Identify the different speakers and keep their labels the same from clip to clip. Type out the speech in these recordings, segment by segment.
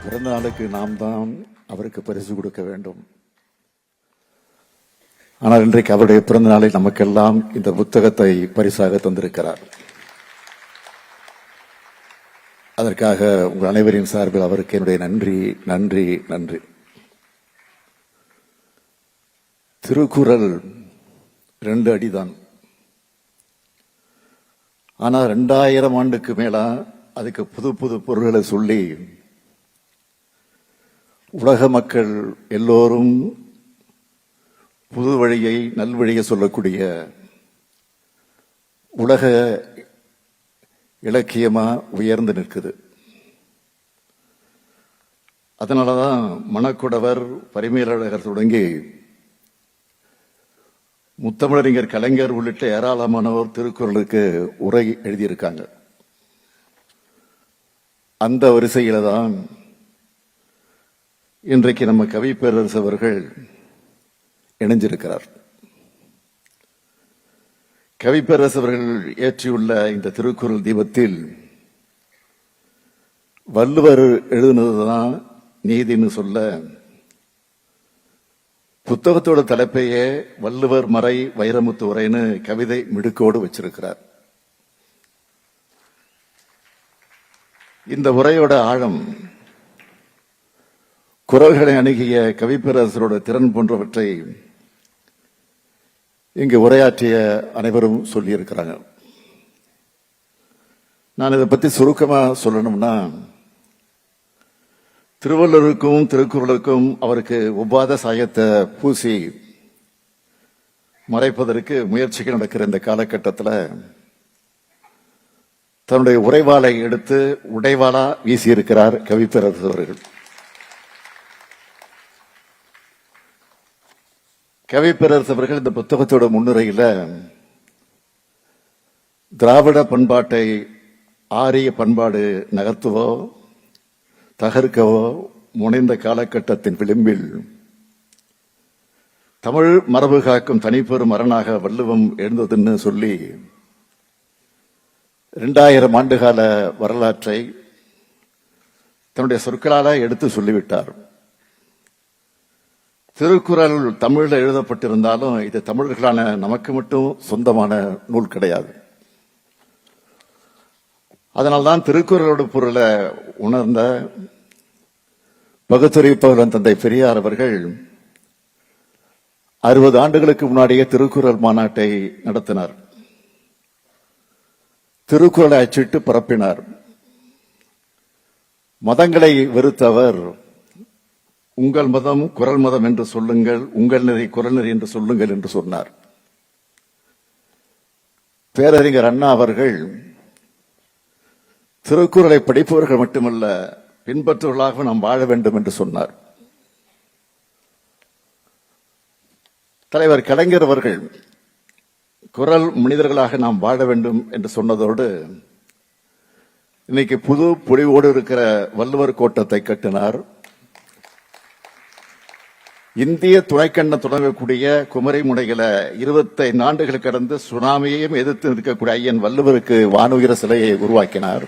Speaker 1: பிறந்த நாளுக்கு நாம் தான் அவருக்கு பரிசு கொடுக்க வேண்டும். ஆனால் இன்றைக்கு அவருடைய பிறந்த நாளை நமக்கெல்லாம் இந்த புத்தகத்தை பரிசாக தந்திருக்கிறார். அதற்காக உங்கள் அனைவரின் சார்பில் அவருக்கு என்னுடைய நன்றி நன்றி நன்றி. திருக்குறள் 2 அடிதான். ஆனா 2000 ஆண்டுக்கு மேலா அதுக்கு புது புது பொருள்களை சொல்லி உலக மக்கள் எல்லோரும் புது வழியை நல்வழியை சொல்லக்கூடிய உலக இலக்கியமா உயர்ந்து நிற்குது. அதனாலதான் மணக்குடவர், பரிமேலழகர் தொடங்கி முத்தமிழறிஞர் கலைஞர் உள்ளிட்ட ஏராளமானோர் திருக்குறளுக்கு உரை எழுதியிருக்காங்க. அந்த வரிசையில தான் இன்றைக்கு நம்ம கவி பேரரசு அவர்கள் இணைஞ்சிருக்கிறார். கவி பேரரசு அவர்கள் ஏற்றியுள்ள இந்த திருக்குறள் தீபத்தில் வள்ளுவர் எழுதினதுதான் நீதினு சொல்ல புத்தகத்தோட தலைப்பையே வள்ளுவர் மறை வைரமுத்து உரைன்னு கவிதை மிடுக்கோடு வச்சிருக்கிறார். இந்த உரையோட ஆழம், குறள்களை அணுகிய கவிப்பேரரசரோட திறன் போன்றவற்றை இங்கு உரையாற்றிய அனைவரும் சொல்லியிருக்கிறாங்க. நான் இதை பத்தி சுருக்கமா சொல்லணும்னா, திருவள்ளுவருக்கும் திருக்குறளுக்கும் அவருக்கு ஒவ்வாத சாயத்தை பூசி மறைப்பதற்கு முயற்சிகள் நடக்கிற இந்த காலகட்டத்தில் தன்னுடைய உரைவாளை எடுத்து உடைவாளா வீசியிருக்கிறார் கவிப்பேரரசு அவர்கள். கவிப்பேரரசு அவர்கள் இந்த புத்தகத்தோட முன்னுரையில திராவிட பண்பாட்டை ஆரிய பண்பாடு நகர்த்துவோ தகர்க்கவோ முனைந்த காலகட்டத்தின் விளிம்பில் தமிழ் மரபு காக்கும் தனிப்பெரும் அரணாக வள்ளுவம் எழுந்ததுன்னு சொல்லி 2000 ஆண்டுகால வரலாற்றை தன்னுடைய சொற்களால எடுத்து சொல்லிவிட்டார். திருக்குறள் தமிழில் எழுதப்பட்டிருந்தாலும் இது தமிழர்களான நமக்கு மட்டும் சொந்தமான நூல் கிடையாது. அதனால்தான் திருக்குறளோட பொருளை உணர்ந்த பகுத்தறிவிப்பவர்கள் தந்தை பெரியார் அவர்கள் 60 ஆண்டுகளுக்கு முன்னாடியே திருக்குறள் மாநாட்டை நடத்தினார். திருக்குறளை அச்சிட்டு பரப்பினார். மதங்களை வெறுத்தவர் உங்கள் மதம் குறள் மதம் என்று சொல்லுங்கள், உங்கள் நெறி குறள் நெறி என்று சொல்லுங்கள் என்று சொன்னார். பேரறிஞர் அண்ணா அவர்கள் திருக்குறளை படிப்பவர்கள் மட்டுமல்ல பின்பற்றுவர்களாக நாம் வாழ வேண்டும் என்று சொன்னார். தலைவர் கலைஞர் அவர்கள் குறள் மனிதர்களாக நாம் வாழ வேண்டும் என்று சொன்னதோடு இன்னைக்கு புது பொலிவோடு இருக்கிற வள்ளுவர் கோட்டத்தை கட்டினார். இந்திய துணைக்கண்டம் தொடங்கக்கூடிய குமரி முனையில 25 ஆண்டுகள் கடந்து சுனாமியையும் எதிர்த்து நிற்கக்கூடிய ஐயன் வள்ளுவருக்கு வானுயர சிலையை உருவாக்கினார்.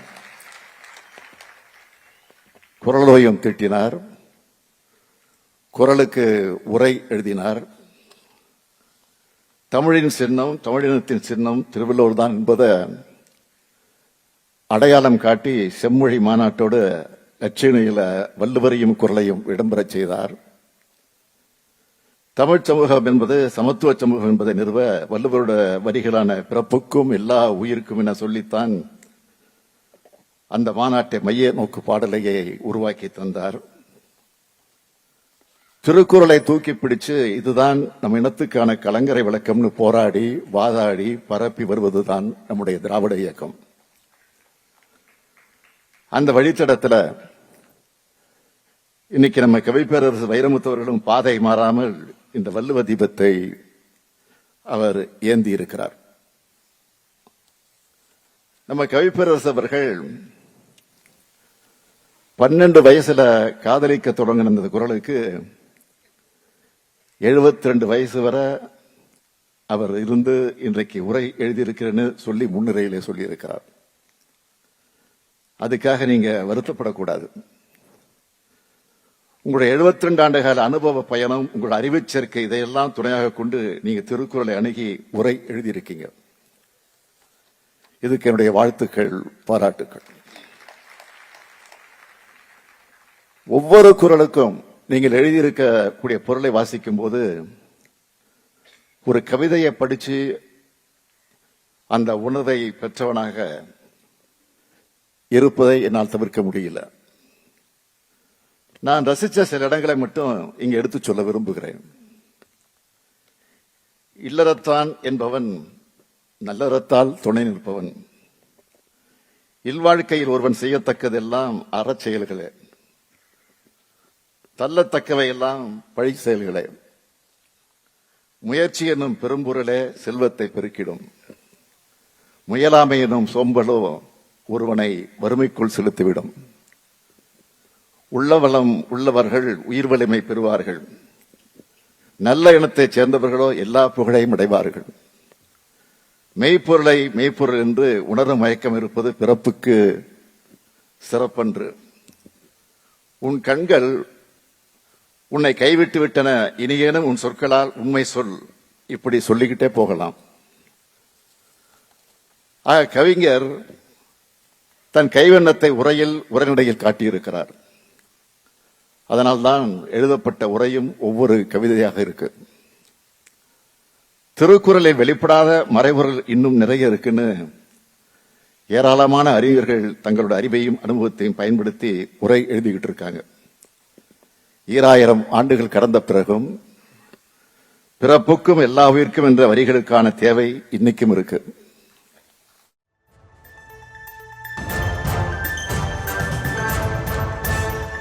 Speaker 1: குறளோயம் தீட்டினார். குறளுக்கு உரை எழுதினார். தமிழின் சின்னம், தமிழினத்தின் சின்னம் திருவள்ளுவர் தான் என்பதை அடையாளம் காட்டி செம்மொழி மாநாட்டோடு லட்சணியில வள்ளுவரையும் குறளையும் இடம்பெறச் செய்தார். தமிழ் சமூகம் என்பது சமத்துவ சமூகம் என்பதை நிறுவ வள்ளுவரோட வரிகளான பிறப்புக்கும் எல்லா உயிருக்கும் என சொல்லித்தான் அந்த மாநாட்டை மைய நோக்கு பாடலையை உருவாக்கி தந்தார். திருக்குறளை தூக்கி பிடிச்சு இதுதான் நம் இனத்துக்கான கலங்கரை விளக்கம்னு போராடி வாதாடி பரப்பி வருவதுதான் நம்முடைய திராவிட இயக்கம். அந்த வழித்தடத்துல இன்னைக்கு நம்ம கவிப்பேரரசு வைரமுத்தவர்களும் பாதை மாறாமல் இந்த வள்ளுவ தீபத்தை அவர் ஏந்தி இருக்கிறார். நம்ம கவிப்பேரரசு அவர்கள் 12 வயசுல காதலிக்க தொடங்கின இந்த குறளுக்கு 72 வயசு வரை அவர் இருந்து இன்றைக்கு உரை எழுதியிருக்கிறேன்னு சொல்லி முன்னுரையிலே சொல்லியிருக்கிறார். அதுக்காக நீங்க வருத்தப்படக்கூடாது. உங்களுடைய 72 ஆண்டு கால அனுபவ பயணம், உங்களுடைய அறிவுச் சேர்க்கை, இதையெல்லாம் துணையாக கொண்டு நீங்க திருக்குறளை அணுகி உரை எழுதியிருக்கீங்க. இதுக்கு என்னுடைய வாழ்த்துக்கள், பாராட்டுக்கள். ஒவ்வொரு குறளுக்கும் நீங்கள் எழுதியிருக்கக்கூடிய பொருளை வாசிக்கும் போது ஒரு கவிதையை படிச்சு அந்த உணர்வை பெற்றவனாக இருப்பதை என்னால் தவிர்க்க முடியல. நான் ரசித்த சில இடங்களை மட்டும் இங்க எடுத்து சொல்ல விரும்புகிறேன். இல்லறத்தான் என்பவன் நல்லறத்தால் துணை நிற்பவன். இல்வாழ்க்கையில் ஒருவன் செய்யத்தக்கதெல்லாம் அறச் செயல்களே, தள்ளத்தக்கவையெல்லாம் பழி செயல்களே. முயற்சி என்னும் பெரும்பொருளே செல்வத்தை பெருக்கிடும். முயலாமை என்னும் சோம்பலோ ஒருவனை வறுமைக்குள் செலுத்திவிடும். உள்ளவளம் உள்ளவர்கள் உயிர் வலிமை பெறுவார்கள். நல்ல இனத்தைச் சேர்ந்தவர்களோ எல்லா புகழையும் அடைவார்கள். மெய்ப்பொருளை மெய்ப்பொருள் என்று உணரும் மயக்கம் இருப்பது பிறப்புக்கு சிறப்பன்று. உன் கண்கள் உன்னை கைவிட்டு விட்டன, இனியேனும் உன் சொற்களால் உண்மை சொல். இப்படி சொல்லிக்கிட்டே போகலாம். கவிஞர் தன் கைவண்ணத்தை உரையில் உரைநடையில் காட்டியிருக்கிறார். அதனால்தான் எழுதப்பட்ட உரையும் ஒவ்வொரு கவிதையாக இருக்கு. திருக்குறளில் வெளிப்படாத மறைபொருள் இன்னும் நிறைய இருக்குன்னு ஏராளமான அறிஞர்கள் தங்களோட அறிவையும் அனுபவத்தையும் பயன்படுத்தி உரை எழுதிக்கிட்டு இருக்காங்க. 2000 ஆண்டுகள் கடந்த பிறகும் பிறப்புக்கும் எல்லா உயிர்க்கும் என்ற வரிகளுக்கான தேவை இன்னைக்கும் இருக்கு.